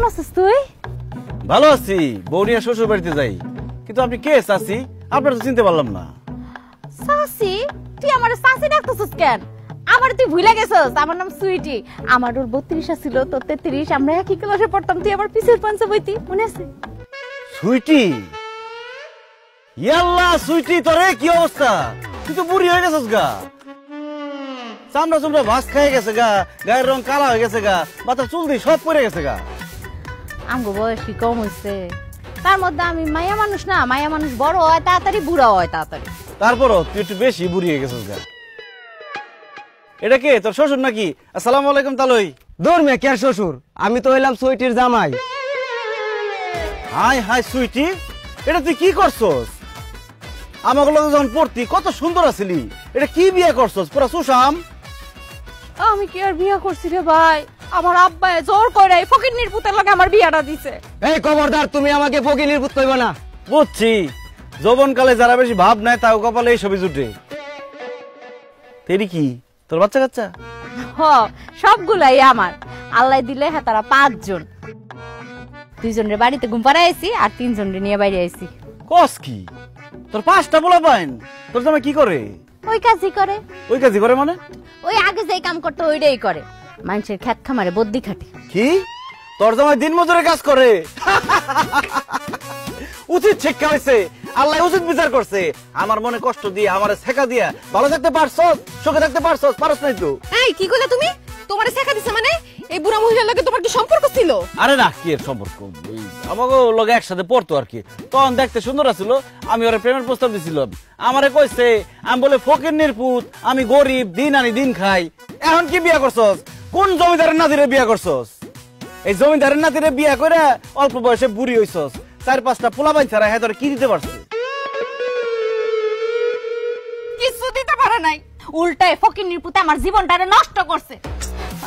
কেমন আছিস তুই? ভালো আছি, বৌরিয়া শ্বশুর বাড়িতে যাই। কিন্তু আপনি কে চাচি? আপনার তো চিনতে পারলাম না। চাচি? তুই আমার চাচি ডাকতেছিস কেন? আমার তুই ভুলে গেছিস, আমার নাম সুইটি। আমার ওর 32 ছিল, তোর 33। আমরা একই ক্লাসে পড়তাম, তুই আমার পিছের পাঞ্চে বইতি, মনে আছে? সুইটি? ইয়াল্লা সুইটি, তোরে কি অবস্থা? তুই তো বুড়ি হয়ে গেছিস গা। চামড়া চামড়া ভাস খেয়ে গেছে গা, গায়ের রং কালা হয়ে গেছে গা, মাথার চুল দিয়ে সব পড়ে গেছে গা। আমগো বয়স কি কম হইছে? তার মধ্যে আমি মায়া মানুষ না, মায়া মানুষ বড় হয় তাড়াতাড়ি, বুড়া হয় তাড়াতাড়ি। তারপরও তুই একটু বেশি বুড়ি হয়ে গেছিস গা। এটা কে, তোর শ্বশুর নাকি? আসসালামু আলাইকুম তালই। দূর মে কে শ্বশুর, আমি তো হইলাম সুইটির জামাই। হাই হাই সুইটি, এটা তুই কি করছস? আমাকে লগে যখন পড়তি কত সুন্দর আছিলি, এটা কি বিয়ে করছস? পুরা সুশাম। আমি কি আর বিয়ে করছি রে ভাই? আমার আব্বা জোর করে ফকিন্নির পুতের লগে আমার বিয়াটা দিছে। এই খবরদার, তুমি আমাকে ফকিনির পুত কইবা না। বুঝছি, যৌবনকালে যারা বেশি ভাব নেয় তাও কপালে এই ছবি জুটে। তেরি কি তোর বাচ্চা কাচ্চা? হ, সবগুলাই আমার। আল্লাহ দিলে হ্যাঁ তারা 5 জন। 2 জনের বাড়িতে ঘুম পাড়াইছি আর 3 জনের নিয়ে বাইরে আইছি। কস কি? তোর 5টা পোলা পাইন? তোর জামাই কি করে? ওই কাজই করে। ওই কাজই করে মানে? ওই আগে যেই কাম করতে ওইটাই করে। মানুষের খেত খামারে বদ্যি খাটে। কি? তোর জামাই দিন মজুরের কাজ করে? উচিত শিক্ষা হয়েছে, আল্লাহ উচিত বিচার করছে। আমার মনে কষ্ট দিয়ে, আমারে শেখা দিয়া ভালো থাকতে পারছস, সুখে থাকতে পারছস? পারছ নাই তো? এই কি কইলা তুমি? তোমারে শেখা দিছে মানে? এই বুড়া মহিলার লগে তোমার কি সম্পর্ক ছিল? আরে না, কি এর সম্পর্ক? আমাকে লগে একসাথে পড়তো আর কি। তখন দেখতে সুন্দর আছিল, আমি ওরা প্রেমের প্রস্তাব দিছিলাম। আমারে কইছে আমি বলে ফকিন্নির পুত, আমি গরিব, দিন আনি দিন খাই। এখন কি বিয়া করছস? কোন জমিদারের নাতিরে বিয়া করছস? এই জমিদারের নাতিরে বিয়া করে অল্প বয়সে বুড়ি হইছস। 4-5টা পোলাপাইন ছাড়া হ্যাঁ তোরা কি দিতে পারছিস? কিছু দিতে পারে নাই, উল্টায় ফকিন্নির পুতে আমার জীবনটারে নষ্ট করছে।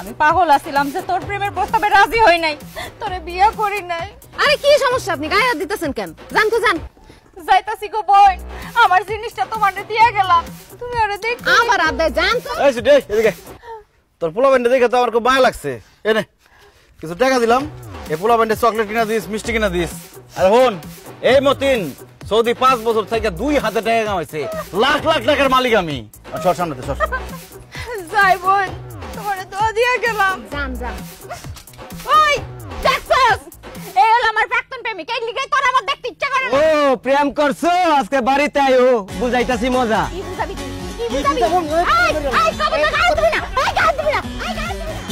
আমি পাগল আছিলাম যে তোর প্রেমের প্রস্তাবে রাজি হই নাই, তোরে বিয়ে করি নাই। আরে কি সমস্যা, আপনি গায়ে হাত দিতেছেন কেন? জান তো জান। যাইতাছি গো বোন, আমার জিনিসটা তোমারে দিয়ে গেলাম, তুমি আরে দেখ। আমার আদায় জান তো। এই সুটি, এদিকে। তোর পোলাপাইনটা দেখে তো আমার খুব মায়া লাগছে। এনে কিছু টাকা দিলাম, এই পোলাপাইনটা চকলেট কিনা দিস, মিষ্টি কিনা দিস। আর হন, এই মতিন সৌদি 5 বছর থেকে 2 হাতে টাকা কামাইছে, লাখ লাখ টাকার মালিক আমি। সর সামনে সর। যাই বোন, তোমারে দোয়া দিয়ে গেলাম। জান জান। ওই দেখছস, এই হলো আমার প্রাক্তন প্রেমিক, এই লিগাই তোর আমার দেখতে ইচ্ছা করে ও না। প্রেম করছো, আজকে বাড়িতে আইও, বুঝাইতাছি মজা। কি বুঝাবি তুই? কি বুঝাবি? আই কবে না গায়ে দিবি না, আই গায়ে দিবি না, আই গায়ে দিবি না।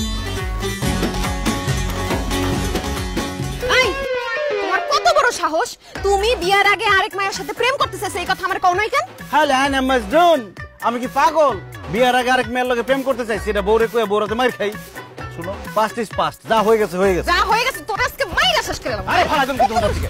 এই তোমার কত বড় সাহস, তুমি বিয়ার আগে আরেক মায়ের সাথে প্রেম করতেছিস, এই কথা আমার কও নাই কেন? হ্যালো আনা মজনুন, আমি কি পাগল? বিয়ার আগে আরেক মেয়ের লগে প্রেম করতে চাইছি, এটা বউরে কয়ে বউরাতে মার খাই। শুনো, 5 is past, যা হয়ে গেছে হয়ে গেছে। যা হয়ে গেছে তোর আজকে মাইরা শেষ করে দিলাম। আরে ফালা তুমি কি তোমার দিকে